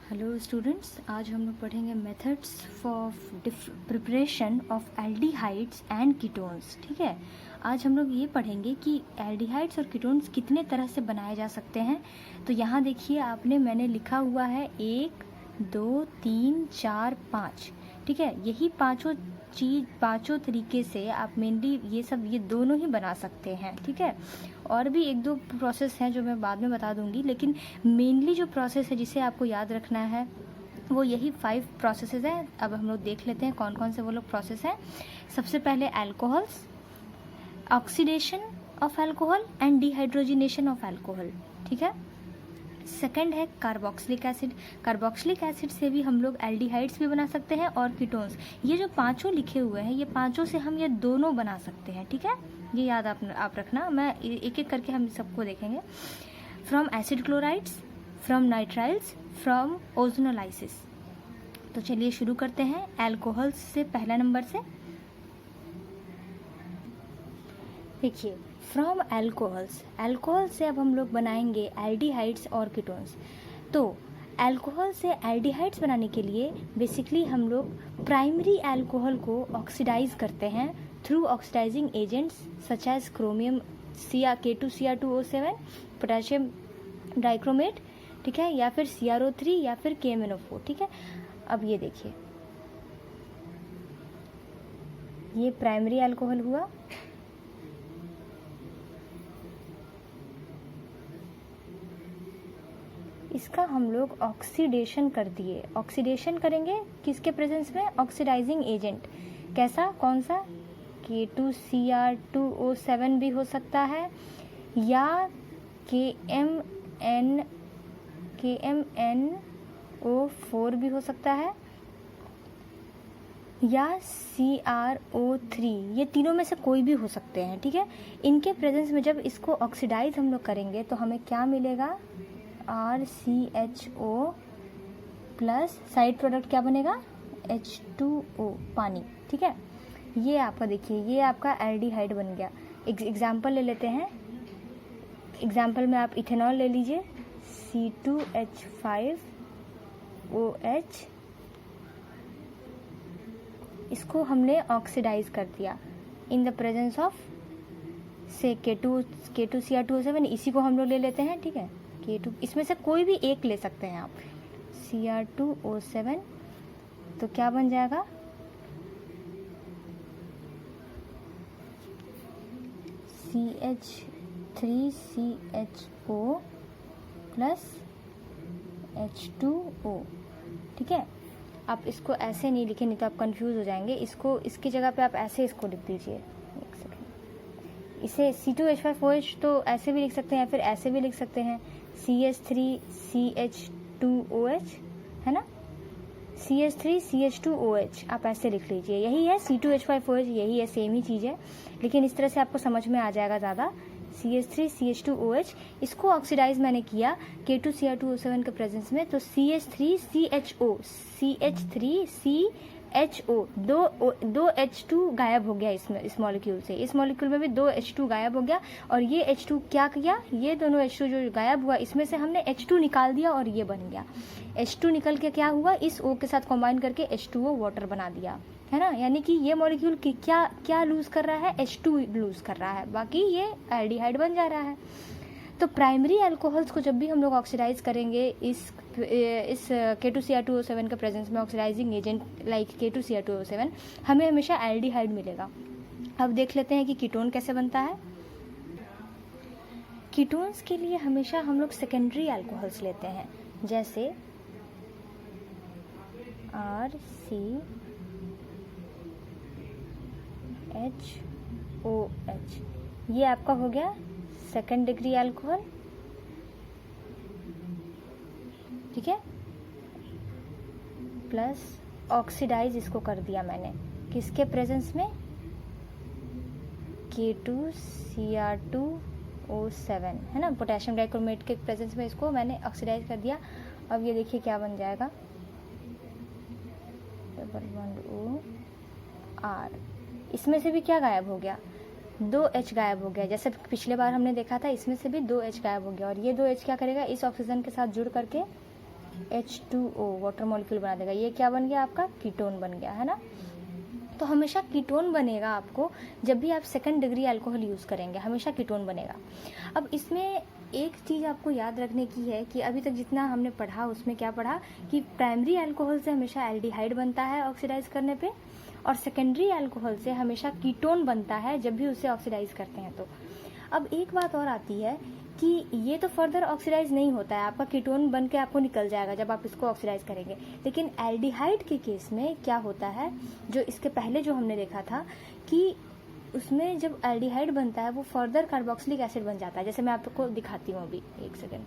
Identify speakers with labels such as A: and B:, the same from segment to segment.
A: Hello students, आज हम लोग पढ़ेंगे methods for preparation of aldehydes and ketones. ठीक है, आज हम लोग ये पढ़ेंगे कि एल्डिहाइड्स और कीटोन्स कितने तरह से बनाए जा सकते हैं। तो यहाँ देखिए, मैंने लिखा हुआ है 1 2 3 4 5। ठीक है, यही पांचों तरीके से आप मेनली ये दोनों ही बना सकते हैं। ठीक है, और भी एक दो प्रोसेस हैं जो मैं बाद में बता दूंगी, लेकिन मेनली जो प्रोसेस है जिसे आपको याद रखना है वो यही 5 प्रोसेसेस हैं। अब हम लोग देख लेते हैं कौन कौन से वो लोग प्रोसेस हैं। सबसे पहले alcohols, oxidation of alcohol and dehydrogenation of alcohol. ठीक है, सेकंड है कार्बोक्सिलिक एसिड। कार्बोक्सिलिक एसिड से भी हम लोग एल्डिहाइड्स भी बना सकते हैं और कीटोन्स। ये जो पांचों लिखे हुए हैं, ये पांचों से हम ये दोनों बना सकते हैं। ठीक है, ये याद आप रखना। मैं एक एक करके हम सबको देखेंगे। From acid chlorides, from nitriles, from ozonolysis. तो चलिए शुरू करते हैं अल्कोहल्स से। पहला नंबर से देखिए, फ्रॉम अल्कोहल्स, अल्कोहल से अब हम लोग बनाएंगे एल्डिहाइड्स और कीटोन्स। तो अल्कोहल से एल्डिहाइड्स बनाने के लिए बेसिकली हम लोग प्राइमरी अल्कोहल को ऑक्सीडाइज करते हैं through oxidising agents such as chromium K2Cr2O7, potassium dichromate, ठीक है, या फिर CrO3 या फिर KMnO4। ठीक है, अब ये देखिए, ये प्राइमरी अल्कोहल हुआ। इसका हम लोग ऑक्सीडेशन कर दिए। ऑक्सीडेशन करेंगे किसके प्रेजेंस में? Oxidising agent. कैसा, कौन सा? K2Cr2O7 भी हो सकता है, या KMnO4 भी हो सकता है, या CrO3। ये तीनों में से कोई भी हो सकते हैं। ठीक है, इनके प्रेजेंस में जब इसको ऑक्सीडाइज हम लोग करेंगे तो हमें क्या मिलेगा? RCHO प्लस साइड प्रोडक्ट क्या बनेगा? H2O, पानी। ठीक है, ये आपका देखिए, ये आपका एल्डिहाइड बन गया। एग्जाम्पल ले लेते हैं। एग्जाम्पल में आप इथेनॉल ले लीजिए, C2H5OH। इसको हमने ऑक्सीडाइज कर दिया इन द प्रेजेंस ऑफ से K2Cr2O7। इसी को हम लोग ले लेते हैं। ठीक है, K2, इसमें से कोई भी एक ले सकते हैं आप। Cr2O7, तो क्या बन जाएगा? CH3CHO plus H2O। ठीक है, आप इसको ऐसे नहीं लिखे, नहीं तो आप कंफ्यूज हो जाएंगे। इसकी जगह पे आप ऐसे इसको लिख दीजिए। एक सेकेंड, इसे C2H5OH तो ऐसे भी लिख सकते हैं या फिर ऐसे भी लिख सकते हैं, CH3CH2OH, है ना, CH3CH2OH आप ऐसे लिख लीजिए। यही है C2H5OH, यही है, सेम ही चीज़ है, लेकिन इस तरह से आपको समझ में आ जाएगा ज़्यादा। CH3CH2OH, इसको ऑक्सीडाइज मैंने किया K2Cr2O7 के प्रेजेंस में, तो CH3CHO, दो H2 गायब हो गया इसमें, इस मॉलिक्यूल से। इस मॉलिक्यूल में भी 2 H2 गायब हो गया, और ये H2 क्या किया? ये दोनों H2 जो गायब हुआ, इसमें से हमने H2 निकाल दिया और ये बन गया। H2 निकल के क्या हुआ? इस O के साथ कंबाइन करके H2O वाटर बना दिया, है ना। यानी कि ये मॉलिक्यूल क्या लूज कर रहा है? H2 लूज कर रहा है, बाकी ये एल्डिहाइड बन जा रहा है। तो प्राइमरी अल्कोहल्स को जब भी हम लोग ऑक्सीडाइज करेंगे इस K2Cr2O7 के प्रेजेंस में, ऑक्सीडाइजिंग एजेंट लाइक K2Cr2O7, हमें हमेशा एल्डिहाइड मिलेगा। अब देख लेते हैं कि कीटोन कैसे बनता है। कीटोन्स के लिए हमेशा हम लोग सेकेंडरी अल्कोहल्स लेते हैं, जैसे RCHOH। ये आपका हो गया सेकेंड डिग्री अल्कोहल। ठीक है, प्लस ऑक्सीडाइज इसको कर दिया मैंने किसके प्रेजेंस में? K2Cr2O7, है ना, पोटेशियम डाइक्रोमेट के प्रेजेंस में इसको मैंने ऑक्सीडाइज कर दिया। अब ये देखिए क्या बन जाएगा? R। इसमें से भी क्या गायब हो गया? 2H गायब हो गया। जैसे पिछले बार हमने देखा था, इसमें से भी 2H गायब हो गया, और ये 2H क्या करेगा? इस ऑक्सीजन के साथ जुड़ करके H2O वाटर मॉलिक्यूल बना देगा। ये क्या बन गया आपका? कीटोन बन गया, है ना। तो हमेशा कीटोन बनेगा आपको जब भी आप सेकंड डिग्री अल्कोहल यूज़ करेंगे, हमेशा कीटोन बनेगा। अब इसमें एक चीज़ आपको याद रखने की है कि अभी तक जितना हमने पढ़ा उसमें क्या पढ़ा कि प्राइमरी अल्कोहल से हमेशा एल्डिहाइड बनता है ऑक्सीडाइज करने पे, और सेकेंडरी अल्कोहल से हमेशा कीटोन बनता है जब भी उसे ऑक्सीडाइज करते हैं। तो अब एक बात और आती है कि ये तो फर्दर ऑक्सीडाइज नहीं होता है, आपका कीटोन बन के आपको निकल जाएगा जब आप इसको ऑक्सीडाइज करेंगे। लेकिन एल्डिहाइड के केस में क्या होता है, जो इसके पहले जो हमने देखा था कि उसमें जब एल्डिहाइड बनता है वो फर्दर कार्बोक्सिलिक एसिड बन जाता है। जैसे मैं आपको दिखाती हूँ अभी, एक सेकेंड।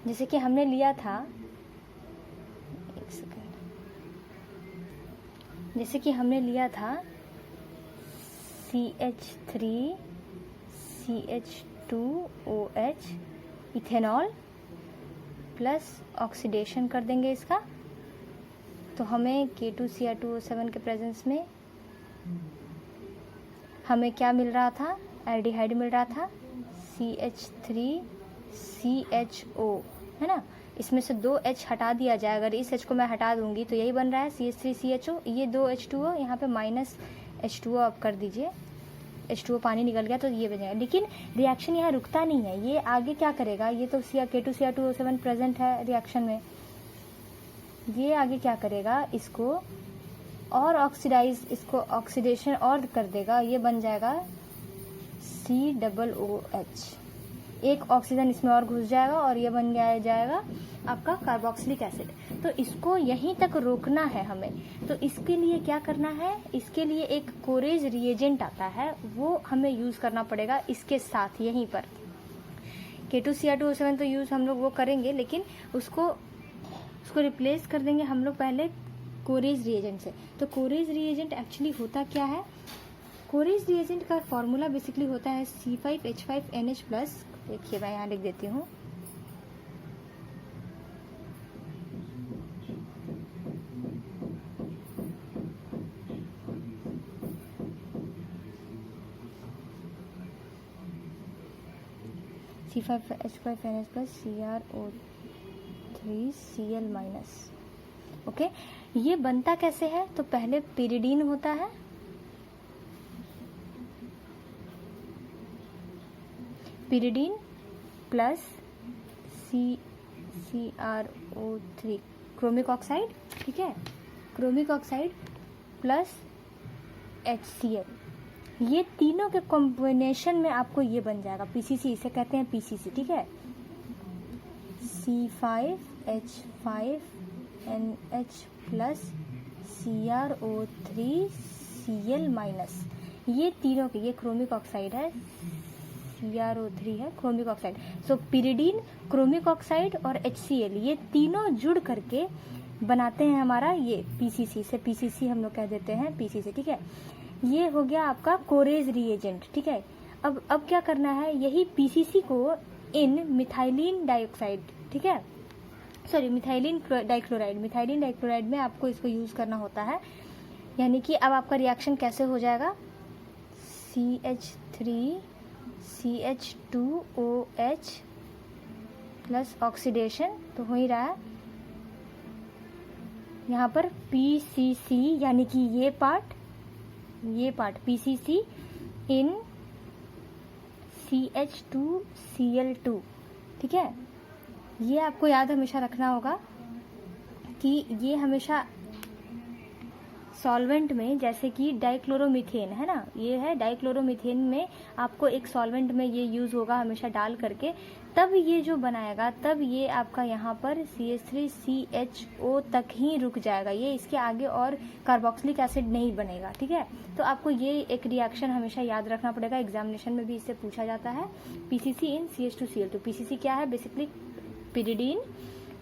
A: जैसे कि हमने लिया था, एक सेकेंड, जैसे कि हमने लिया था CH3 CH2OH ethanol plus oxidation कर देंगे इसका, तो हमें K2Cr2O7 के प्रेजेंस में हमें क्या मिल रहा था? एल्डिहाइड मिल रहा था, CH3CHO, है ना। इसमें से 2 H हटा दिया जाए, अगर इस H को मैं हटा दूंगी तो यही बन रहा है CH3CHO। ये 2 H2O, यहाँ पे माइनस H2O आप कर दीजिए, H2O पानी निकल गया तो ये बन जाएगा। लेकिन रिएक्शन यहाँ रुकता नहीं है, ये आगे क्या करेगा? ये तो K2Cr2O7 प्रेजेंट है रिएक्शन में, ये आगे क्या करेगा? इसको और ऑक्सीडाइज, इसको ऑक्सीडेशन और कर देगा, ये बन जाएगा COOH। एक ऑक्सीजन इसमें और घुस जाएगा और ये बन जाएगा आपका कार्बोक्सिलिक एसिड। तो इसको यहीं तक रोकना है हमें, तो इसके लिए क्या करना है? इसके लिए एक कोरेज रिएजेंट आता है, वो हमें यूज करना पड़ेगा इसके साथ यहीं पर। K2Cr2O7 तो यूज हम लोग वो करेंगे, लेकिन उसको रिप्लेस कर देंगे हम लोग पहले कोरेज रिएजेंट से। तो कोरेज रिएजेंट एक्चुअली होता क्या है? कोरेज रिएजेंट का फॉर्मूला बेसिकली होता है C5H5NH+। देखिए मैं यहाँ लिख देती हूँ, C5H5NH+ CrO3Cl-। ओके, ये बनता कैसे है? तो पहले पिरिडीन होता है, pyridine plus CrO3 chromic oxide, ठीक है, क्रोमिक ऑक्साइड प्लस HCl, ये तीनों के कॉम्बिनेशन में आपको ये बन जाएगा PCC, इसे कहते हैं PCC, ठीक है। C5H5NH+ CrO3Cl-। ये तीनों के, ये क्रोमिक ऑक्साइड है, CrO3 है क्रोमिक ऑक्साइड। सो पिरिडीन, क्रोमिक ऑक्साइड और HCl, ये तीनों जुड़ करके बनाते हैं हमारा ये PCC, से PCC हम लोग कह देते हैं PCC, ठीक है। ये हो गया आपका कोरेज रिएजेंट, ठीक है। अब क्या करना है? यही PCC को इन मिथाइलिन डाइऑक्साइड, ठीक है, सॉरी मिथाइलिन डाइक्लोराइड में आपको इसको यूज करना होता है। यानी कि अब आपका रिएक्शन कैसे हो जाएगा? CH3CH2OH प्लस ऑक्सीडेशन तो हो ही रहा है, यहाँ पर PCC, यानी कि ये पार्ट PCC इन CH2Cl2, ठीक है। ये आपको याद हमेशा रखना होगा कि ये हमेशा सॉल्वेंट में, जैसे कि डाइक्लोरोमीथेन है ना, ये है डाइक्लोरोमीथेन में आपको एक सॉल्वेंट में ये यूज होगा हमेशा डाल करके, तब ये जो बनाएगा तब ये आपका यहाँ पर CH3CHO तक ही रुक जाएगा, ये इसके आगे और कार्बोक्सिलिक एसिड नहीं बनेगा, ठीक है। तो आपको ये एक रिएक्शन हमेशा याद रखना पड़ेगा, एग्जामिनेशन में भी इससे पूछा जाता है। PCC इन CH2Cl2, PCC क्या है? बेसिकली पिरिडीन,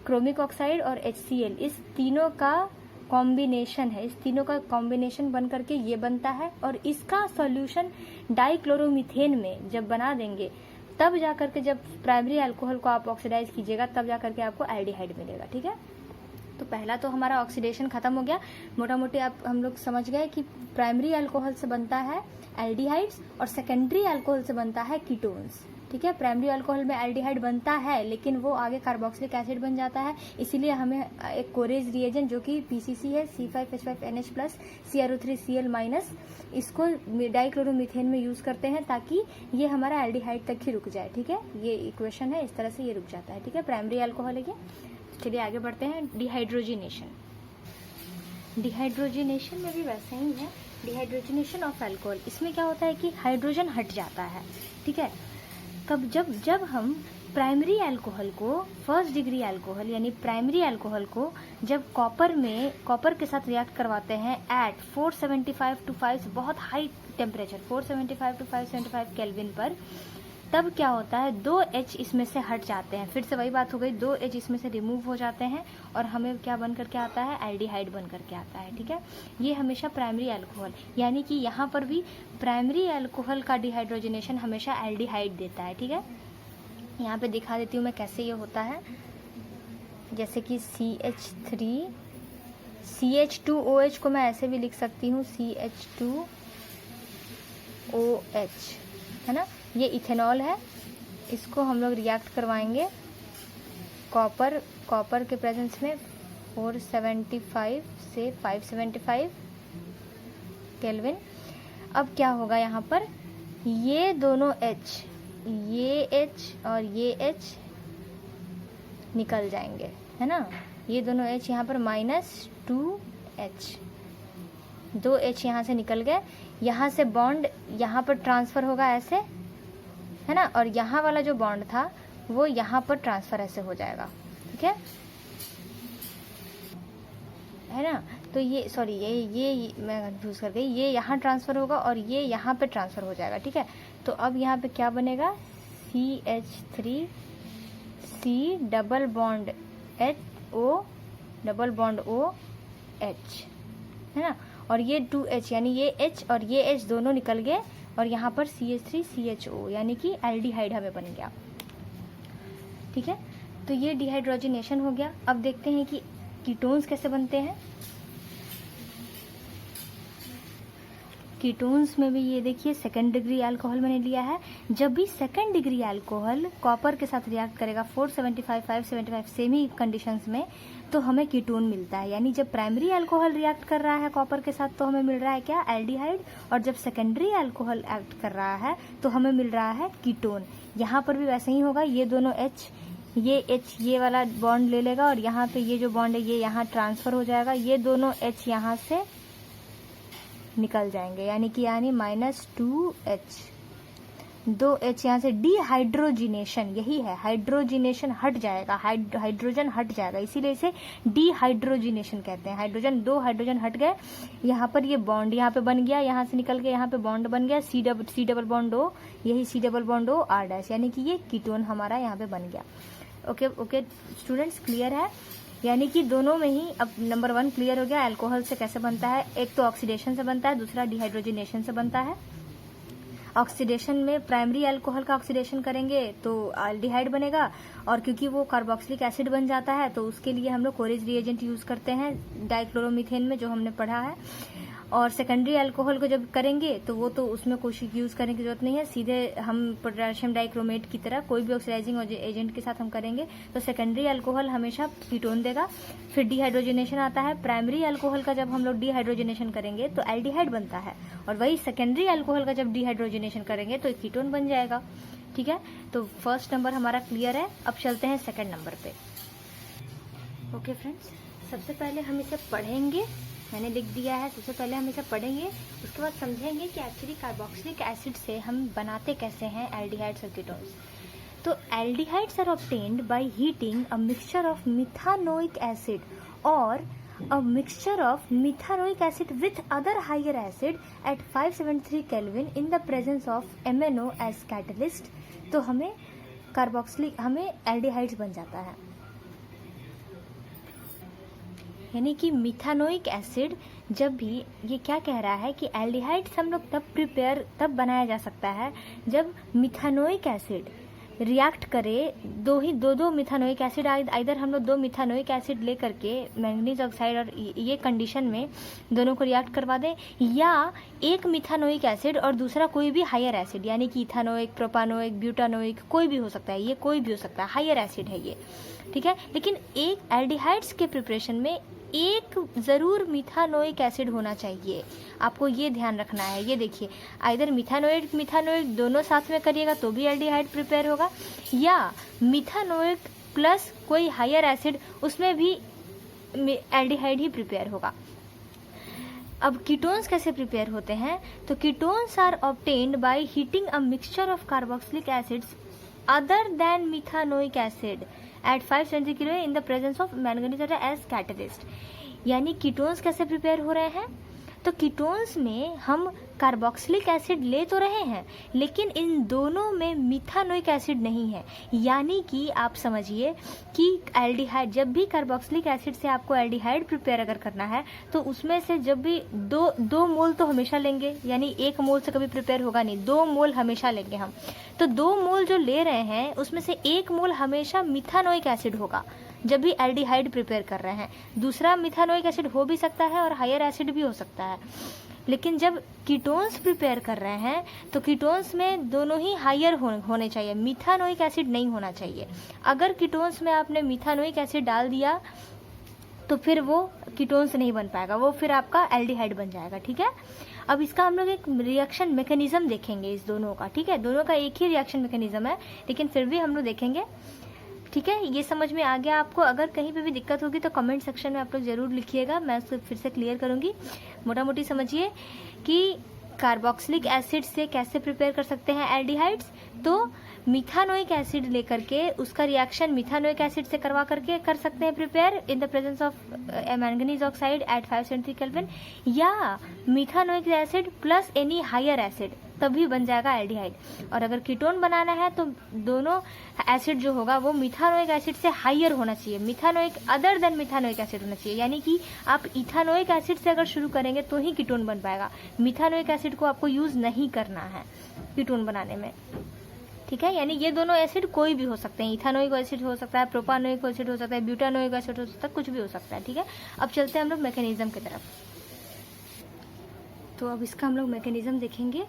A: क्रोमिक ऑक्साइड और HCl, इस तीनों का कॉम्बिनेशन है, इस तीनों का कॉम्बिनेशन बन करके ये बनता है, और इसका सॉल्यूशन डाइक्लोरोमीथेन में जब बना देंगे तब जाकर के, जब प्राइमरी अल्कोहल को आप ऑक्सीडाइज कीजिएगा तब जाकर के आपको एल्डिहाइड मिलेगा, ठीक है। तो पहला तो हमारा ऑक्सीडेशन खत्म हो गया। मोटा मोटी आप हम लोग समझ गए कि प्राइमरी अल्कोहल से बनता है एल्डिहाइड्स और सेकेंडरी अल्कोहल से बनता है कीटोन्स। ठीक है, प्राइमरी अल्कोहल में एल्डिहाइड बनता है लेकिन वो आगे कार्बोक्सिलिक एसिड बन जाता है, इसीलिए हमें एक कोरेज रिएजेंट जो कि पीसीसी है C5H5NH प्लस CrO3Cl-, इसको डाइक्लोरोमीथेन में यूज करते हैं ताकि ये हमारा एल्डिहाइड तक ही रुक जाए। ठीक है, ये इक्वेशन है, इस तरह से ये रुक जाता है। ठीक है, प्राइमरी अल्कोहल है ये। चलिए आगे बढ़ते हैं। डिहाइड्रोजिनेशन। डिहाइड्रोजिनेशन में भी वैसे ही है, डिहाइड्रोजिनेशन ऑफ अल्कोहल। इसमें क्या होता है कि हाइड्रोजन हट जाता है। ठीक है, कब जब हम प्राइमरी अल्कोहल को, फर्स्ट डिग्री अल्कोहल यानी प्राइमरी अल्कोहल को जब कॉपर के साथ रिएक्ट करवाते हैं एट 475 to 5, बहुत हाई टेम्परेचर 475 to 575 केल्विन पर, तब क्या होता है 2H इसमें से हट जाते हैं। फिर से वही बात हो गई, 2H इसमें से रिमूव हो जाते हैं और हमें क्या बन करके आता है, एल्डिहाइड बन करके आता है। ठीक है, ये हमेशा प्राइमरी अल्कोहल, यानी कि यहाँ पर भी प्राइमरी अल्कोहल का डिहाइड्रोजनेशन हमेशा एल्डिहाइड देता है। ठीक है, यहाँ पे दिखा देती हूँ मैं कैसे ये होता है। जैसे कि CH3 CH2OH को मैं ऐसे भी लिख सकती हूँ, CH2OH, है ना। ये इथेनॉल है, इसको हम लोग रिएक्ट करवाएंगे कॉपर के प्रेजेंस में 475 से 575 केल्विन। अब क्या होगा यहाँ पर, ये दोनों H, ये H और ये H निकल जाएंगे, है ना। ये दोनों H यहाँ पर -2H, 2H यहाँ से निकल गए। यहाँ से बॉन्ड यहाँ पर ट्रांसफर होगा ऐसे, है ना, और यहाँ वाला जो बॉन्ड था वो यहाँ पर ट्रांसफर ऐसे हो जाएगा। ठीक है ना। तो ये सॉरी ये मैं कंफ्यूज कर गई, ये यहाँ ट्रांसफर होगा और ये यहाँ पे ट्रांसफर हो जाएगा। ठीक है, तो अब यहाँ पे क्या बनेगा, CH3C double bond O double bond OH, है ना, और ये 2H यानी ये H और ये H दोनों निकल गए और यहाँ पर CH3CHO यानी कि एल्डिहाइड हमें बन गया। ठीक है, तो ये डिहाइड्रोजनेशन हो गया। अब देखते हैं कि कीटोन्स कैसे बनते हैं। कीटोन्स में भी ये देखिए सेकेंड डिग्री अल्कोहल मैंने लिया है। जब भी सेकेंड डिग्री अल्कोहल कॉपर के साथ रिएक्ट करेगा 475 575 सेम ही कंडीशंस में, तो हमें कीटोन मिलता है। यानी जब प्राइमरी अल्कोहल रिएक्ट कर रहा है कॉपर के साथ तो हमें मिल रहा है क्या, एल्डिहाइड, और जब सेकेंडरी अल्कोहल एक्ट कर रहा है तो हमें मिल रहा है कीटोन। यहाँ पर भी वैसे ही होगा, ये दोनों H, ये H ये वाला बॉन्ड ले लेगा और यहाँ पे ये जो बॉन्ड है ये यहाँ ट्रांसफर हो जाएगा, ये दोनों H यहाँ से निकल जाएंगे, यानी कि -2H, 2H यहाँ से डिहाइड्रोजिनेशन, यही है हाइड्रोजिनेशन, हट जाएगा, हाइड्रोजन हट जाएगा, इसीलिए इसे डिहाइड्रोजिनेशन कहते हैं। हाइड्रोजन, 2 हाइड्रोजन हट गए, यहाँ पर ये बॉन्ड यहाँ पे बन गया, यहाँ से निकल के यहाँ पे बॉन्ड बन गया C डबल बॉन्ड O, यही C double bond O R-, यानी कि ये कीटोन हमारा यहाँ पे बन गया। ओके स्टूडेंट्स, क्लियर है। यानी कि दोनों में ही अब नंबर 1 क्लियर हो गया, अल्कोहल से कैसे बनता है। एक तो ऑक्सीडेशन से बनता है, दूसरा डिहाइड्रोजिनेशन से बनता है। ऑक्सीडेशन में प्राइमरी अल्कोहल का ऑक्सीडेशन करेंगे तो एल्डिहाइड बनेगा, और क्योंकि वो कार्बोक्सिलिक एसिड बन जाता है तो उसके लिए हम लोग कोरेज रिएजेंट यूज करते हैं डाइक्लोरोमीथेन में, जो हमने पढ़ा है। और सेकेंडरी अल्कोहल को जब करेंगे तो वो तो उसमें कुछ यूज करने की जरूरत नहीं है, सीधे हम पोटेशियम डाइक्रोमेट की तरह कोई भी ऑक्सीडाइजिंग एजेंट के साथ हम करेंगे तो सेकेंडरी अल्कोहल हमेशा कीटोन देगा। फिर डिहाइड्रोजनेशन आता है, प्राइमरी अल्कोहल का जब हम लोग डिहाइड्रोजनेशन करेंगे तो एल्डिहाइड बनता है, और वही सेकेंडरी अल्कोहल का जब डिहाइड्रोजनेशन करेंगे तो कीटोन बन जाएगा। ठीक है, तो फर्स्ट नंबर हमारा क्लियर है। अब चलते हैं सेकेंड नंबर पे। ओके फ्रेंड्स, सबसे पहले हम इसे पढ़ेंगे, मैंने लिख दिया है। सबसे पहले हम इसे पढ़ेंगे, उसके बाद समझेंगे कि एक्चुअली कार्बोक्सिलिक एसिड से हम बनाते कैसे हैं एल्डिहाइड्स और कीटोन्स। तो aldehydes are obtained by heating a mixture of methanoic acid और a mixture of methanoic acid with other higher acid at 573 Kelvin in the presence of MnO as catalyst। तो हमें एल्डिहाइड्स बन जाता है। यानी कि मिथानोइक एसिड, जब भी ये क्या कह रहा है कि एल्डिहाइड्स हम लोग तब बनाया जा सकता है जब मिथानोइक एसिड रिएक्ट करे, दो मिथानोइक एसिड, इधर हम लोग 2 मिथानोइक एसिड ले करके मैंगनीज ऑक्साइड और ये कंडीशन में दोनों को रिएक्ट करवा दें, या एक मिथानोइक एसिड और दूसरा कोई भी हायर एसिड, यानी कि इथानोइक, प्रोपानोइक, ब्यूटानोइक, कोई भी हो सकता है, ये कोई भी हो सकता है, हायर एसिड है ये, ठीक है। लेकिन एक एल्डिहाइड्स के प्रिपरेशन में एक ज़रूर मिथानोइक एसिड होना चाहिए, आपको ये ध्यान रखना है। ये देखिए, आइदर मिथानोइक दोनों साथ में करिएगा तो भी एल्डिहाइड प्रिपेयर होगा, या मिथानोइक प्लस कोई हायर एसिड, उसमें भी एल्डिहाइड ही प्रिपेयर होगा। अब कीटोन्स कैसे प्रिपेयर होते हैं, तो ketones are obtained by heating a mixture of carboxylic acids other than methanoic acid at 520 kilo in the presence of manganese as catalyst. यानी कीटोन्स कैसे प्रिपेयर हो रहे हैं, तो कीटोन्स में हम कार्बोक्सिलिक एसिड ले तो रहे हैं, लेकिन इन दोनों में मिथानोइक एसिड नहीं है। यानी कि आप समझिए कि एल्डिहाइड, जब भी कार्बोक्सिलिक एसिड से आपको एल्डिहाइड प्रिपेयर अगर करना है तो उसमें से जब भी दो मोल तो हमेशा लेंगे, यानी 1 मोल से कभी प्रिपेयर होगा नहीं, 2 मोल हमेशा लेंगे हम। तो 2 मोल जो ले रहे हैं उसमें से 1 मोल हमेशा मिथानोइक एसिड होगा जब भी एल्डिहाइड प्रिपेयर कर रहे हैं। दूसरा मिथानोइक एसिड हो भी सकता है और हायर एसिड भी हो सकता है। लेकिन जब कीटोन्स प्रिपेयर कर रहे हैं तो कीटोन्स में दोनों ही हायर होने चाहिए, मिथानोइक एसिड नहीं होना चाहिए। अगर कीटोन्स में आपने मिथानोइक एसिड डाल दिया तो फिर वो कीटोन्स नहीं बन पाएगा, वो फिर आपका एल्डिहाइड बन जाएगा, ठीक है। अब इसका हम लोग एक रिएक्शन मैकेनिज्म देखेंगे इस दोनों का, ठीक है। दोनों का एक ही रिएक्शन मैकेनिज्म है, लेकिन फिर भी हम लोग देखेंगे, ठीक है। ये समझ में आ गया आपको? अगर कहीं पे भी दिक्कत होगी तो कमेंट सेक्शन में आप लोग जरूर लिखिएगा, मैं उसको फिर से क्लियर करूंगी। मोटा मोटी समझिए कि कार्बोक्सिलिक एसिड से कैसे प्रिपेयर कर सकते हैं एल्डिहाइड्स, तो मिथानोइक एसिड लेकर के उसका रिएक्शन मिथानोइक एसिड से करवा करके कर सकते हैं prepare in the presence of manganese oxide at 573 kelvin, या methanoic acid plus any higher acid, तभी बन जाएगा एल्डिहाइड। और अगर कीटोन बनाना है तो दोनों एसिड जो होगा वो मिथानोइक एसिड से हायर होना चाहिए, मिथानोइक अदर देन मिथानोइक एसिड होना चाहिए। यानी कि आप इथानोइक एसिड से अगर शुरू करेंगे तो ही कीटोन बन पाएगा, मिथानोइक एसिड को आपको यूज नहीं करना है कीटोन बनाने में, ठीक है। यानी ये दोनों एसिड कोई भी हो सकते हैं, इथानोइक एसिड हो सकता है, प्रोपानोइक एसिड हो सकता है, ब्यूटानोइक एसिड हो सकता है, कुछ भी हो सकता है, ठीक है। अब चलते हैं हम लोग मैकेनिज्म की तरफ। तो अब इसका हम लोग मैकेनिज्म देखेंगे।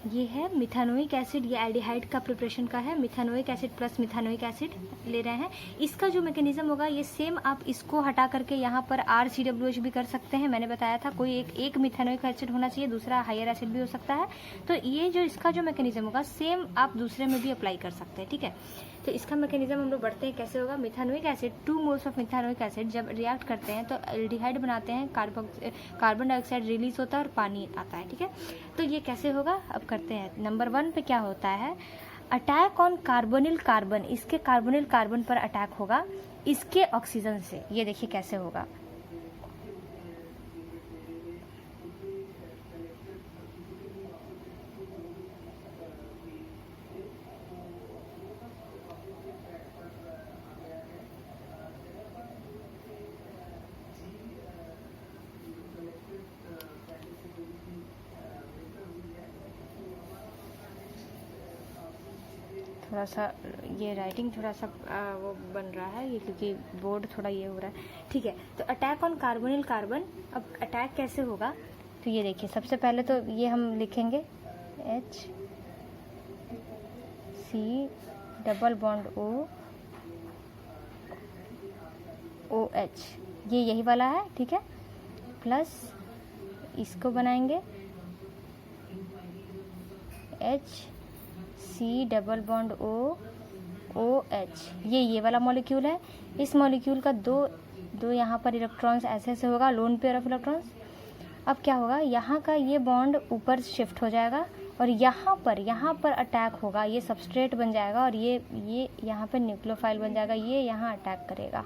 A: ये है मिथानोइक एसिड, ये एल्डिहाइड का प्रिपरेशन का है, मिथानोइक एसिड प्लस मिथानोइक एसिड ले रहे हैं। इसका जो मैकेनिज्म होगा ये सेम, आप इसको हटा करके यहाँ पर RCWH भी कर सकते हैं। मैंने बताया था कोई एक मिथानोइक एसिड होना चाहिए, दूसरा हायर एसिड भी हो सकता है। तो ये जो इसका जो मैकेनिज्म होगा सेम आप दूसरे में भी अप्लाई कर सकते हैं, ठीक है। तो इसका मैकेनिज्म हम लोग बढ़ते हैं, कैसे होगा। मिथानोइक acid 2 moles of methanoic acid जब रिएक्ट करते हैं तो एल्डिहाइड बनाते हैं, कार्बन डाइऑक्साइड रिलीज होता है और पानी आता है, ठीक है। तो ये कैसे होगा अब करते हैं। नंबर 1 पे क्या होता है, अटैक ऑन कार्बोनिल कार्बन, इसके कार्बोनिल कार्बन पर अटैक होगा इसके ऑक्सीजन से। ये देखिए कैसे होगा। थोड़ा सा ये राइटिंग थोड़ा सा वो बन रहा है ये, क्योंकि बोर्ड थोड़ा ये हो रहा है, ठीक है। तो अटैक ऑन कार्बोनिल कार्बन, अब अटैक कैसे होगा, तो ये देखिए सबसे पहले तो ये हम लिखेंगे HC डबल बॉन्ड OH, ये यही वाला है, ठीक है। प्लस इसको बनाएंगे HC डबल बॉन्ड OH, ये वाला मॉलिक्यूल है। इस मॉलिक्यूल का दो यहाँ पर इलेक्ट्रॉन्स ऐसे होगा, लोन पेयर ऑफ इलेक्ट्रॉन्स। अब क्या होगा, यहाँ का ये बॉन्ड ऊपर शिफ्ट हो जाएगा और यहाँ पर अटैक होगा, ये सबस्ट्रेट बन जाएगा और ये यहाँ पे न्यूक्लियोफाइल बन जाएगा, ये यहाँ अटैक करेगा,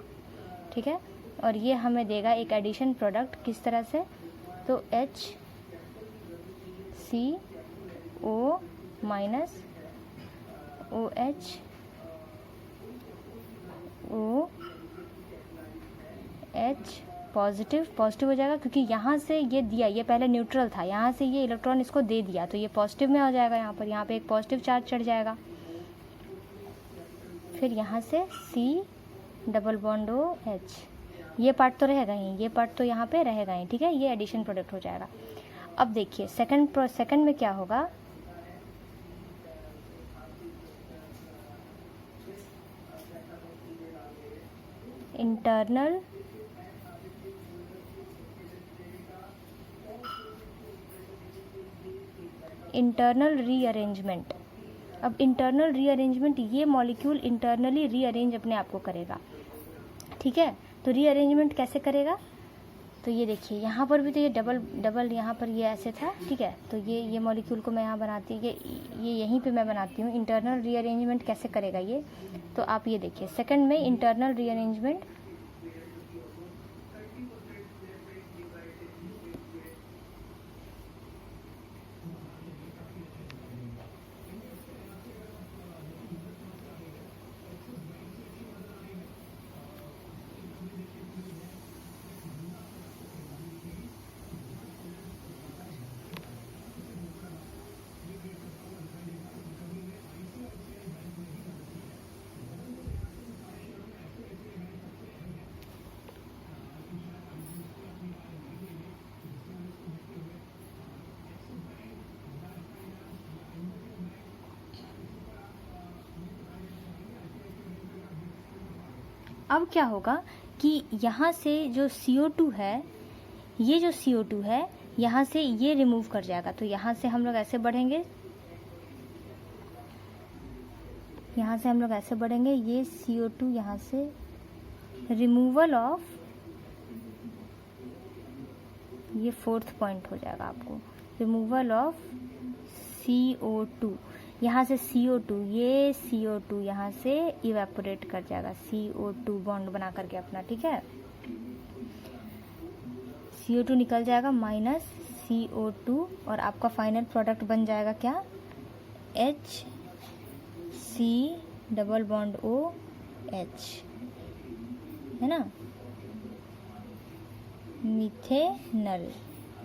A: ठीक है। और ये हमें देगा एक एडिशन प्रोडक्ट, किस तरह से, तो HCO माइनस OH पॉजिटिव हो जाएगा, क्योंकि यहाँ से ये दिया, ये पहले न्यूट्रल था, यहाँ से ये इलेक्ट्रॉन इसको दे दिया तो ये पॉजिटिव में हो जाएगा। यहाँ पे एक पॉजिटिव चार्ज चढ़ जाएगा, फिर यहाँ से C≡OH, ये पार्ट तो रहेगा ही, ये पार्ट तो यहाँ पे रहेगा ही, ठीक है, ये एडिशन प्रोडक्ट हो जाएगा। अब देखिए सेकंड में क्या होगा, इंटरनल रीअरेंजमेंट। अब इंटरनल रीअरेंजमेंट, ये मॉलिक्यूल इंटरनली रीअरेंज अपने आप को करेगा, ठीक है। तो रीअरेंजमेंट कैसे करेगा, तो ये देखिए यहाँ पर भी तो ये डबल यहाँ पर ये ऐसे था, ठीक है। तो ये मॉलिक्यूल को मैं यहाँ बनाती हूँ, ये यहीं पे मैं बनाती हूँ। इंटरनल रीअरेंजमेंट कैसे करेगा ये, तो आप ये देखिए सेकंड में इंटरनल रीअरेंजमेंट, अब क्या होगा कि यहाँ से जो CO2 है, ये जो CO2 है यहाँ से ये रिमूव कर जाएगा। तो यहाँ से हम लोग ऐसे बढ़ेंगे, यहाँ से हम लोग ऐसे बढ़ेंगे, ये CO2 यहाँ से रिमूवल ऑफ, ये 4th पॉइंट हो जाएगा आपको, रिमूवल ऑफ CO2। यहाँ से CO2, ये CO2 यहाँ से इवेपोरेट कर जाएगा, CO2 बॉन्ड बना करके अपना, ठीक है। CO2 निकल जाएगा माइनस CO2 और आपका फाइनल प्रोडक्ट बन जाएगा क्या, HC≡OH, है ना, मिथेनल।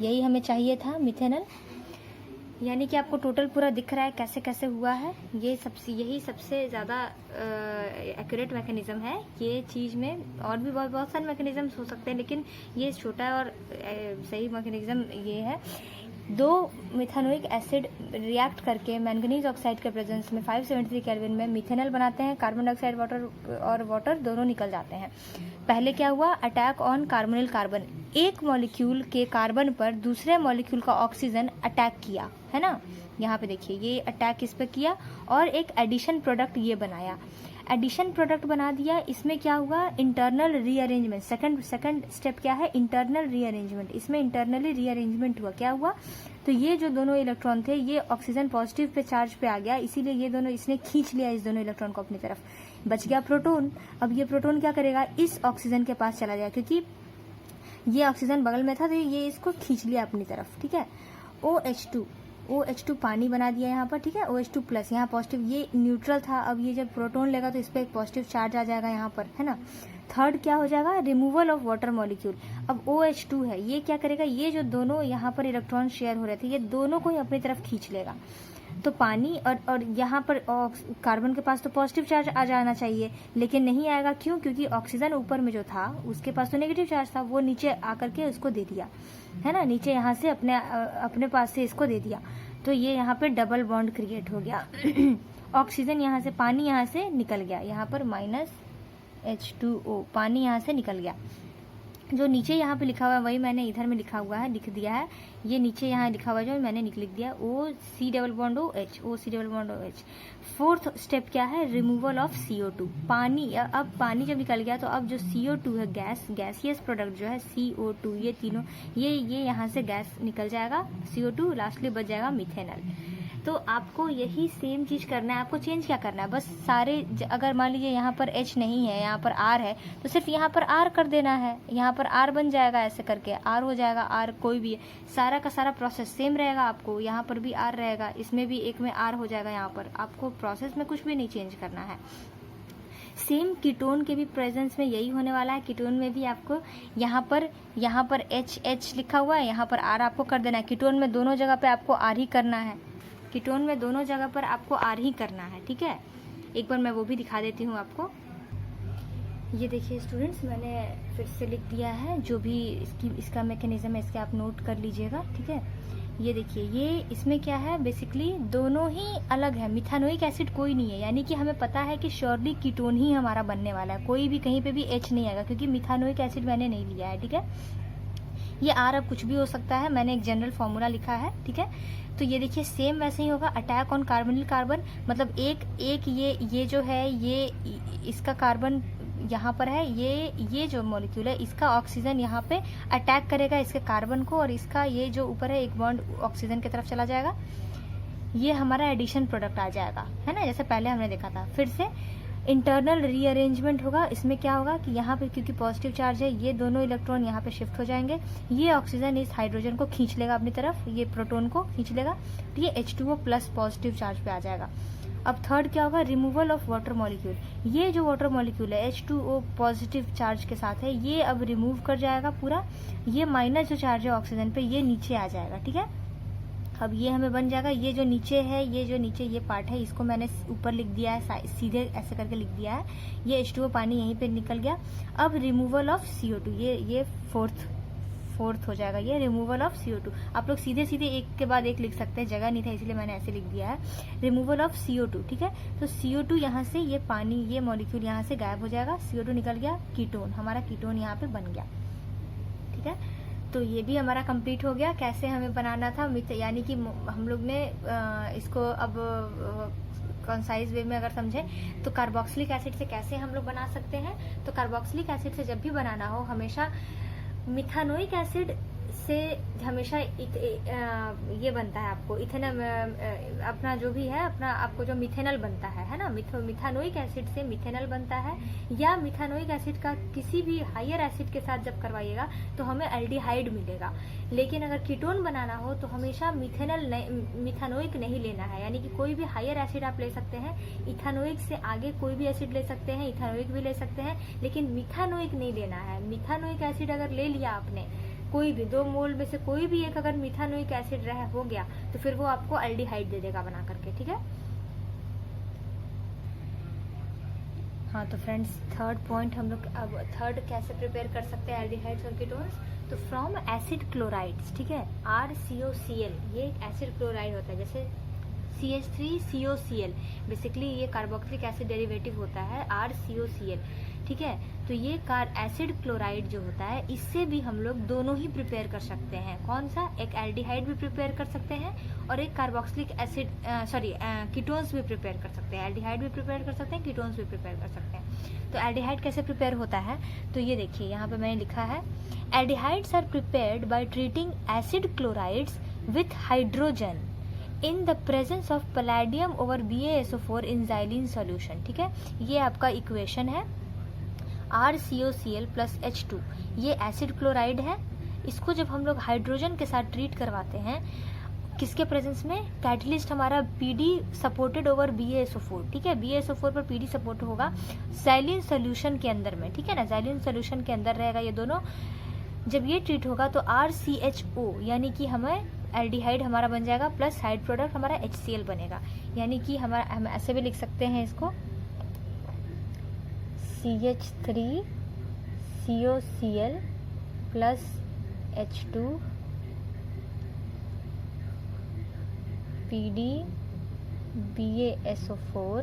A: यही हमें चाहिए था, मिथेनल। यानी कि आपको टोटल पूरा दिख रहा है कैसे कैसे हुआ है। यही सबसे ज़्यादा एक्यूरेट मैकेनिज़्म है। ये चीज़ में और भी बहुत सारे मैकेनिज़म्स हो सकते हैं, लेकिन ये छोटा और सही मैकेनिज़्म ये है। 2 मिथानोइक एसिड रिएक्ट करके मैंगनीज ऑक्साइड के प्रेजेंस में 573 केल्विन में मिथेनॉल बनाते हैं। कार्बन डाइऑक्साइड वाटर दोनों निकल जाते हैं। पहले क्या हुआ, अटैक ऑन कार्बोनिल कार्बन, एक मॉलिक्यूल के कार्बन पर दूसरे मॉलिक्यूल का ऑक्सीजन अटैक किया, है ना। यहाँ पे देखिए ये अटैक इस पर किया और एक एडिशन प्रोडक्ट ये बनाया, एडिशन प्रोडक्ट बना दिया। इसमें क्या हुआ, इंटरनल रीअरेंजमेंट। सेकंड स्टेप क्या है, इंटरनल रीअरेंजमेंट। इसमें इंटरनली रीअरेंजमेंट हुआ, क्या हुआ, तो ये जो दोनों इलेक्ट्रॉन थे ये ऑक्सीजन पॉजिटिव पे चार्ज पे आ गया, इसीलिए ये दोनों इसने खींच लिया इस दोनों इलेक्ट्रॉन को अपनी तरफ। बच गया प्रोटॉन। अब ये प्रोटॉन क्या करेगा, इस ऑक्सीजन के पास चला जाएगा, क्योंकि ये ऑक्सीजन बगल में था तो ये इसको खींच लिया अपनी तरफ, ठीक है। OH2 पानी बना दिया यहाँ पर, ठीक है। OH2 प्लस, यहाँ पॉजिटिव, ये न्यूट्रल था। अब ये जब प्रोटॉन लेगा तो इस पर एक पॉजिटिव चार्ज आ जाएगा यहाँ पर, है ना। थर्ड क्या हो जाएगा, रिमूवल ऑफ वाटर मॉलिक्यूल। अब OH2 है, ये क्या करेगा, ये जो दोनों यहाँ पर इलेक्ट्रॉन शेयर हो रहे थे ये दोनों को ही अपनी तरफ खींच लेगा। तो पानी और यहाँ पर कार्बन के पास तो पॉजिटिव चार्ज आ जाना चाहिए, लेकिन नहीं आएगा। क्यों, क्योंकि ऑक्सीजन ऊपर में जो था उसके पास तो नेगेटिव चार्ज था, वो नीचे आकर के उसको दे दिया, है ना। नीचे यहाँ से अपने पास से इसको दे दिया, तो ये यहाँ पे डबल बॉन्ड क्रिएट हो गया। ऑक्सीजन यहाँ से, पानी यहाँ से निकल गया, यहाँ पर -H2O, पानी यहाँ से निकल गया। जो नीचे यहाँ पे लिखा हुआ है वही मैंने इधर में लिख दिया है। ये नीचे यहाँ लिखा हुआ जो मैंने लिख दिया, OC≡OH। फोर्थ स्टेप क्या है, रिमूवल ऑफ CO2, पानी। अब पानी जब निकल गया तो अब जो CO2 है, गैसियस प्रोडक्ट जो है CO2, ये तीनों ये यहाँ से गैस निकल जाएगा, CO2, लास्टली बच जाएगा मिथेनॉल। तो आपको यही सेम चीज़ करना है। आपको चेंज क्या करना है, बस सारे अगर मान लीजिए यहाँ पर H नहीं है, यहाँ पर R है, तो सिर्फ यहाँ पर R कर देना है, यहाँ पर R बन जाएगा, ऐसे करके R हो जाएगा। R कोई भी सारा का सारा प्रोसेस सेम रहेगा, आपको यहाँ पर भी R रहेगा, इसमें भी एक में R हो जाएगा। यहाँ पर आपको प्रोसेस में कुछ भी नहीं चेंज करना है। सेम कीटोन के भी प्रेजेंस में यही होने वाला है। कीटोन में भी आपको यहाँ पर H लिखा हुआ है, यहाँ पर R आपको कर देना है। कीटोन में दोनों जगह पे आपको R ही करना है, कीटोन में दोनों जगह पर आपको R ही करना है, ठीक है। एक बार मैं वो भी दिखा देती हूँ आपको। ये देखिए स्टूडेंट्स, मैंने फिर से लिख दिया है जो भी इसका मैकेनिज्म है, इसके आप नोट कर लीजिएगा, ठीक है। ये देखिए, ये इसमें क्या है, बेसिकली दोनों ही अलग है, मिथानोइक एसिड कोई नहीं है, यानी कि हमें पता है कि श्योरली कीटोन ही हमारा बनने वाला है, कोई भी कहीं पे भी H नहीं आएगा, क्योंकि मिथानोइक एसिड मैंने नहीं लिया है, ठीक है। ये R अब कुछ भी हो सकता है, मैंने एक जनरल फॉर्मूला लिखा है, ठीक है। तो ये देखिए सेम वैसे ही होगा, अटैक ऑन कार्बोनिल कार्बन, मतलब एक ये जो है, ये इसका कार्बन यहाँ पर है, ये जो मॉलिक्यूल है इसका ऑक्सीजन यहाँ पे अटैक करेगा इसके कार्बन को, और इसका ये जो ऊपर है एक बॉन्ड ऑक्सीजन की तरफ चला जाएगा, ये हमारा एडिशन प्रोडक्ट आ जाएगा, है ना, जैसे पहले हमने देखा था। फिर से इंटरनल रीअरेंजमेंट होगा, इसमें क्या होगा कि यहाँ पे क्योंकि पॉजिटिव चार्ज है, ये दोनों इलेक्ट्रॉन यहाँ पे शिफ्ट हो जाएंगे, ये ऑक्सीजन इस हाइड्रोजन को खींच लेगा अपनी तरफ, ये प्रोटॉन को खींच लेगा, तो ये H2O प्लस पॉजिटिव चार्ज पे आ जाएगा। अब थर्ड क्या होगा, रिमूवल ऑफ वाटर मॉलिक्यूल, ये जो वाटर मॉलिक्यूल है H2O पॉजिटिव चार्ज के साथ है, ये अब रिमूव कर जाएगा पूरा, ये माइनस जो चार्ज है ऑक्सीजन पे ये नीचे आ जाएगा, ठीक है। अब ये हमें बन जाएगा, ये जो नीचे है, ये पार्ट है, इसको मैंने ऊपर लिख दिया है, सीधे ऐसे करके लिख दिया है, ये H2O पानी यहीं पे निकल गया। अब रिमूवल ऑफ CO2, ये फोर्थ हो जाएगा, ये रिमूवल ऑफ CO2। आप लोग सीधे सीधे एक के बाद एक लिख सकते हैं, जगह नहीं था इसलिए मैंने ऐसे लिख दिया है, रिमूवल ऑफ CO2, ठीक है। तो CO2 यहाँ से, ये पानी, ये मॉलिक्यूल यहाँ से गायब हो जाएगा, CO2 निकल गया, कीटोन, हमारा कीटोन यहाँ पे बन गया, ठीक है। तो ये भी हमारा कंप्लीट हो गया। कैसे हमें बनाना था, यानी कि हम लोग ने इसको अब कंसाइज वे में अगर समझे तो कार्बोक्सिलिक एसिड से कैसे हम लोग बना सकते हैं। तो कार्बोक्सिलिक एसिड से जब भी बनाना हो, हमेशा मिथानोइक एसिड से हमेशा ये बनता है आपको इथेनल, अपना जो भी है, अपना आपको जो मिथेनल बनता है ना, मिथानोइक एसिड से मिथेनल बनता है, या मिथानोइक एसिड का किसी भी हायर एसिड के साथ जब करवाइएगा तो हमें एल्डिहाइड मिलेगा। लेकिन अगर कीटोन बनाना हो तो हमेशा मिथानोइक नहीं लेना है, यानी कि कोई भी हायर एसिड आप ले सकते हैं, इथानोइक से आगे कोई भी एसिड ले सकते हैं, इथानोइक भी ले सकते हैं, लेकिन मिथानोइक नहीं लेना है। मिथानोइक एसिड अगर ले लिया आपने, कोई भी 2 मोल में से कोई भी एक अगर मिथानोइक एसिड हो गया तो फिर वो आपको एल्डिहाइड दे देगा बना करके, ठीक है। हाँ तो फ्रेंड्स, थर्ड पॉइंट हम लोग अब थर्ड कैसे प्रिपेयर कर सकते हैं एल्डिहाइड्स और कीटोन्स। तो फ्रॉम एसिड क्लोराइड्स, ठीक है, RCOCl, ये एक एसिड क्लोराइड होता है, जैसे CH3COCl, बेसिकली ये कार्बोक्सिलिक एसिड डेरिवेटिव होता है RCOCl, ठीक है। तो ये एसिड क्लोराइड जो होता है, इससे भी हम लोग दोनों ही प्रिपेयर कर सकते हैं। कौन सा, एक एल्डिहाइड भी प्रिपेयर कर सकते हैं और एक कार्बोक्सिलिक एसिड कीटोन्स भी प्रिपेयर कर सकते हैं। एल्डिहाइड भी प्रिपेयर कर सकते हैं, कीटोन्स भी प्रिपेयर कर सकते हैं। तो एल्डिहाइड कैसे प्रिपेयर होता है, तो ये देखिए यहाँ पे मैंने लिखा है, aldehydes are prepared by treating acid chlorides with hydrogen in the presence of palladium over BaSO4 in xylene solution, ठीक है। ये आपका इक्वेशन है, RCOCl प्लस H2, ये एसिड क्लोराइड है। इसको जब हम लोग हाइड्रोजन के साथ ट्रीट करवाते हैं, किसके प्रेजेंस में, कैटलिस्ट हमारा PD सपोर्टेड ओवर BaSO4, ठीक है, BaSO4 पर PD सपोर्ट होगा xylene सोल्यूशन के अंदर में, ठीक है ना, xylene सोल्यूशन के अंदर रहेगा ये दोनों। जब ये ट्रीट होगा तो RCHO, यानी कि हमें एल्डिहाइड हमारा बन जाएगा, प्लस साइड प्रोडक्ट हमारा HCl बनेगा, यानी कि हमारा, हम ऐसे भी लिख सकते हैं इसको, CH3COCl plus H2 PD BaSO4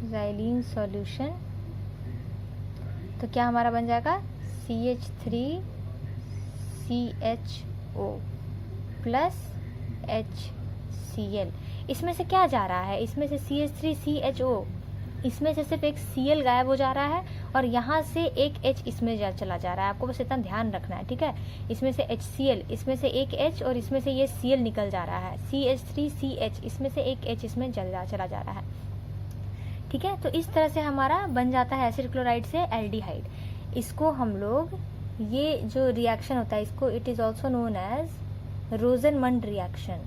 A: xylene solution. तो क्या हमारा बन जाएगा, CH3CHO प्लस HCl। इसमें से क्या जा रहा है, इसमें से CH3CHO, इसमें से सिर्फ एक Cl गायब हो जा रहा है और यहाँ से एक H इसमें चला जा रहा है, आपको बस इतना ध्यान रखना है, ठीक है। इसमें से HCl, इसमें से एक H और इसमें से ये Cl निकल जा रहा है, CH3CH, इसमें से एक H इसमें चला जा रहा है, ठीक है। तो इस तरह से हमारा बन जाता है एसिड क्लोराइड से एल्डिहाइड। इसको हम लोग, ये जो रिएक्शन होता है इसको, it is also known as Rosenmund reaction.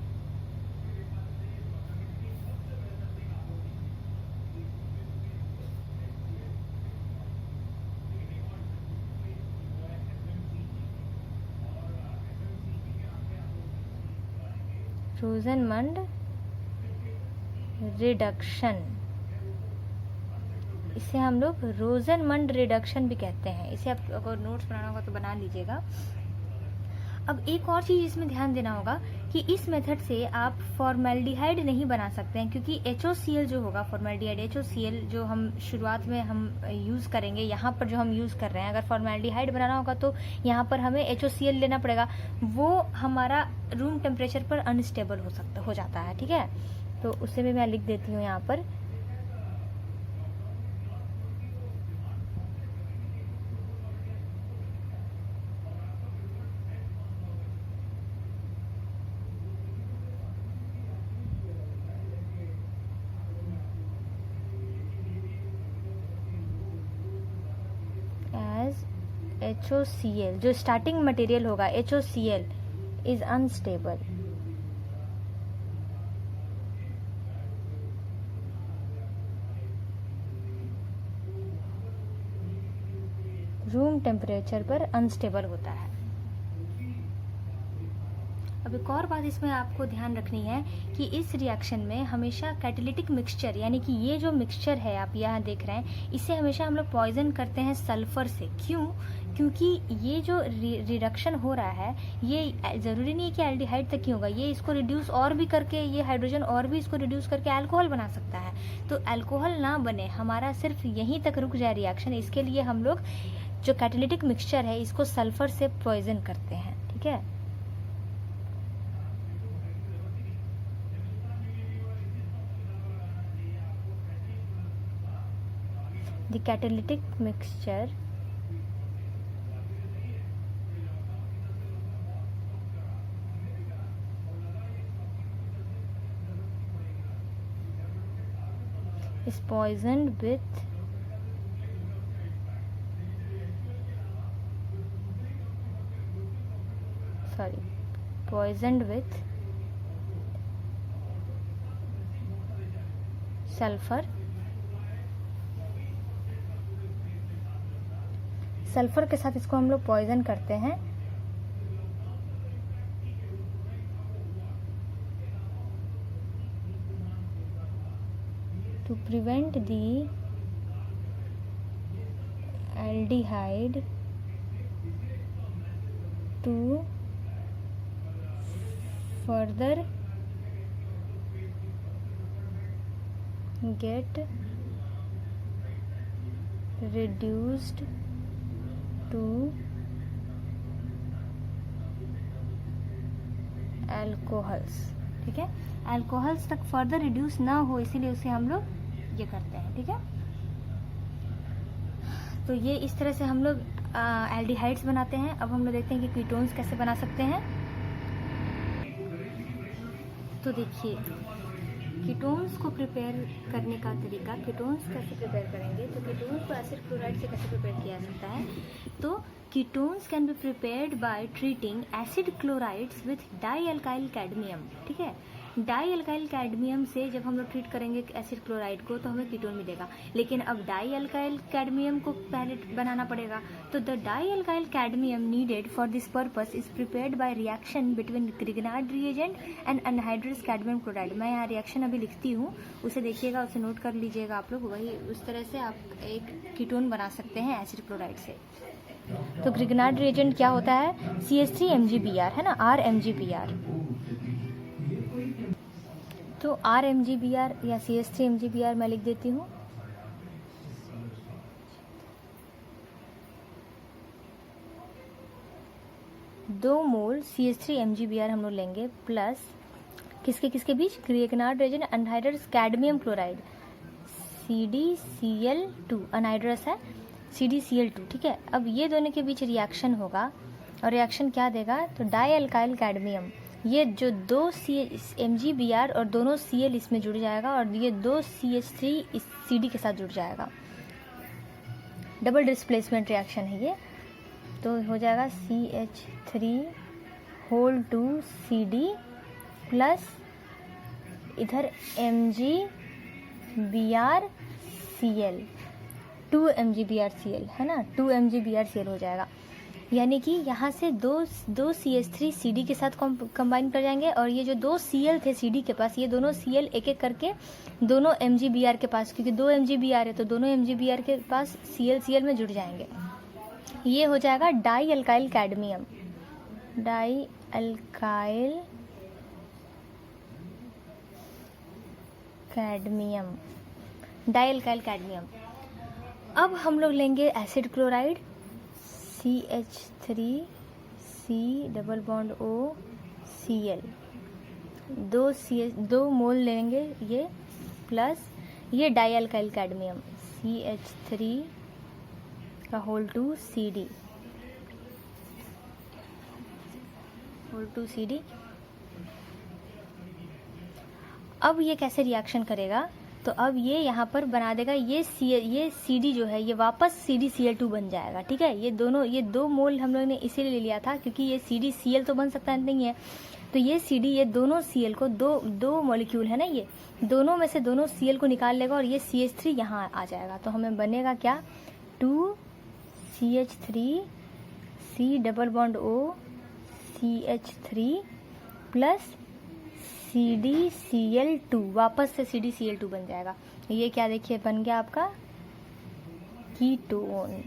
A: Rosenmund reduction, इसे हम लोग रोजनमंड रिडक्शन भी कहते हैं। इसे आप अगर नोट्स बनाना होगा तो बना लीजिएगा। अब एक और चीज़ इसमें ध्यान देना होगा कि इस मेथड से आप फॉर्मेल्डिहाइड नहीं बना सकते हैं, क्योंकि HOCl जो होगा, फॉर्मेल्डिहाइड HOCl जो हम शुरुआत में हम यूज़ करेंगे, यहाँ पर जो हम यूज़ कर रहे हैं, अगर फॉर्मेल्डिहाइड बनाना होगा तो यहाँ पर हमें HOCl लेना पड़ेगा। वो हमारा रूम टेम्परेचर पर अनस्टेबल हो जाता है, ठीक है। तो उसे भी मैं लिख देती हूँ यहाँ पर। HOCl जो स्टार्टिंग मटेरियल होगा, HOCl is unstable. Room temperature पर अनस्टेबल होता है। अब एक और बात इसमें आपको ध्यान रखनी है कि इस रिएक्शन में हमेशा कैटालिटिक मिक्सचर, यानी कि ये जो मिक्सचर है आप यहाँ देख रहे हैं, इसे हमेशा हम लोग पॉइजन करते हैं सल्फर से। क्यों? क्योंकि ये जो रिडक्शन हो रहा है, ये ज़रूरी नहीं है कि एल्डिहाइड तक ही होगा, ये इसको रिड्यूस और भी करके, ये हाइड्रोजन और भी इसको रिड्यूस करके अल्कोहल बना सकता है। तो अल्कोहल ना बने, हमारा सिर्फ यहीं तक रुक जाए रिएक्शन, इसके लिए हम लोग जो कैटालिटिक मिक्सचर है इसको सल्फर से पॉइजन करते हैं, ठीक है। The catalytic mixture is poisoned with sulfur। Sulphur के साथ इसको हम लोग पॉइजन करते हैं। To prevent the aldehyde to further get reduced to alcohols, ठीक है। अल्कोहल्स तक फर्दर रिड्यूस ना हो, इसीलिए उसे हम लोग ये करते हैं, ठीक है। तो ये इस तरह से हम लोग एल्डिहाइड्स बनाते हैं। अब हम लोग देखते हैं कि कीटोन्स कैसे बना सकते हैं। तो देखिए, कीटोन्स को प्रिपेयर करने का तरीका, कीटोन्स कैसे प्रिपेयर करेंगे, तो कीटोन्स को एसिड क्लोराइड से कैसे प्रिपेयर किया जाता है। तो ketones can be prepared by treating acid chlorides with die alkyl cadmium, ठीक है। डाई अल्काइल कैडमियम से जब हम लोग ट्रीट करेंगे एसिड क्लोराइड को तो हमें कीटोन मिलेगा, लेकिन अब डाई अल्काइल कैडमियम को पहले बनाना पड़ेगा। तो the die alkyl cadmium needed for this purpose is prepared by reaction between Grignard reagent and anhydrous cadmium chloride. मैं यहाँ रिएक्शन अभी लिखती हूँ, उसे देखिएगा, उसे नोट कर लीजिएगा आप लोग। वही उस तरह से आप एक कीटोन बना सकते हैं एसिड क्लोराइड से। तो ग्रिग्नार्ड रिएजेंट क्या होता है? CH3MgBr, है ना, RMgBr। तो RMgBr या CH3MgBr मैं लिख देती हूँ। दो मोल CH3MgBr हम लोग लेंगे प्लस किसके किसके बीच? Grignard reagent anhydrous cadmium chloride CdCl2, anhydrous है CdCl2, ठीक है। अब ये दोनों के बीच रिएक्शन होगा और रिएक्शन क्या देगा? तो डाई अल्काइल कैडमियम, ये जो दो MgBr और दोनों Cl इसमें जुड़ जाएगा और ये दो CH3 इस Cd के साथ जुड़ जाएगा। डबल डिस्प्लेसमेंट रिएक्शन है ये। तो हो जाएगा CH3 प्लस इधर MgBrCl, 2 MgBrCl, है ना, 2 MgBrCl हो जाएगा। यानी कि यहाँ से दो CH3 CD के साथ कंबाइन कर जाएंगे, और ये जो 2 Cl थे CD के पास, ये दोनों Cl एक एक करके दोनों MgBr के पास, क्योंकि 2 MgBr है तो दोनों MgBr के पास Cl में जुड़ जाएंगे। ये हो जाएगा die alkyl cadmium, die alkyl cadmium, die alkyl cadmium. अब हम लोग लेंगे acid chloride, CH3C double bond O Cl, 2 मोल लेंगे ये, प्लस ये डाई अल्काइल कैडमियम CH3 का होल 2 CD, होल 2 CD। अब ये कैसे रिएक्शन करेगा, तो अब ये यहाँ पर बना देगा ये CD जो है ये वापस CdCl2 बन जाएगा। ठीक है, ये 2 मोल हम लोग ने इसीलिए ले लिया था क्योंकि ये CdCl तो बन सकता नहीं है, तो ये CD ये दोनों Cl को दो मॉलिक्यूल है ना, ये दोनों में से दोनों Cl को निकाल लेगा और ये CH3 यहाँ आ जाएगा। तो हमें बनेगा क्या, 2CH3C double bond O CH3 plus CdCl2, वापस से CdCl2 बन जाएगा। ये क्या देखिए बन गया आपका कीटोन।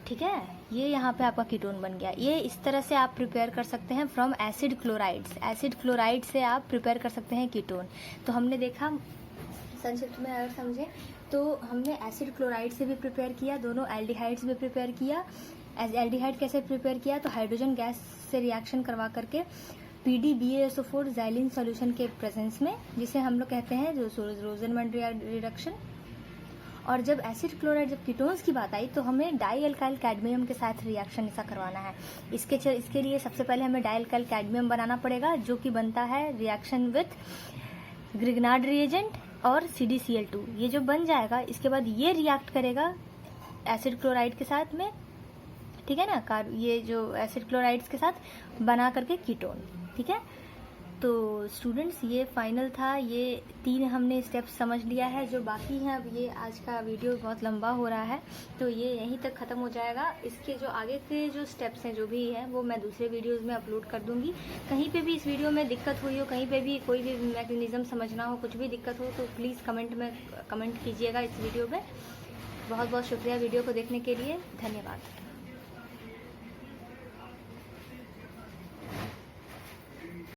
A: ठीक है, ये यहाँ पे आपका कीटोन बन गया। ये इस तरह से आप प्रिपेयर कर सकते हैं from acid chlorides. Acid chloride से आप प्रिपेयर कर सकते हैं कीटोन। तो हमने देखा संक्षिप्त में अगर समझे तो हमने एसिड क्लोराइड से भी प्रिपेयर किया, दोनों एल्डिहाइड्स भी प्रिपेयर किया। एल्डिहाइड कैसे प्रिपेयर किया, तो हाइड्रोजन गैस से रिएक्शन करवा करके PDBaSO4 xylene सॉल्यूशन के प्रेजेंस में, जिसे हम लोग कहते हैं जो रोजेनमंड रिडक्शन। और जब एसिड क्लोराइड, जब कीटोन्स की बात आई तो हमें डाई अल्काइल कैडमियम के साथ रिएक्शन ऐसा करवाना है। इसके लिए सबसे पहले हमें डाई अल्काइल कैडमियम बनाना पड़ेगा, जो कि बनता है रिएक्शन विथ ग्रिग्नार्ड रिएजेंट और CdCl2। ये जो बन जाएगा इसके बाद ये रिएक्ट करेगा एसिड क्लोराइड के साथ में, ठीक है ना, ये जो एसिड क्लोराइड्स के साथ बना करके कीटोन। ठीक है, तो स्टूडेंट्स ये फाइनल था, ये 3 हमने स्टेप्स समझ लिया है। जो बाकी हैं, अब ये आज का वीडियो बहुत लंबा हो रहा है तो ये यहीं तक ख़त्म हो जाएगा। इसके जो आगे के जो स्टेप्स हैं जो भी हैं वो मैं दूसरे वीडियोस में अपलोड कर दूंगी। कहीं पे भी इस वीडियो में दिक्कत हुई हो, कहीं पे भी कोई भी मैकेनिज्म समझना हो, कुछ भी दिक्कत हो तो प्लीज़ कमेंट कीजिएगा इस वीडियो में। बहुत बहुत शुक्रिया वीडियो को देखने के लिए, धन्यवाद।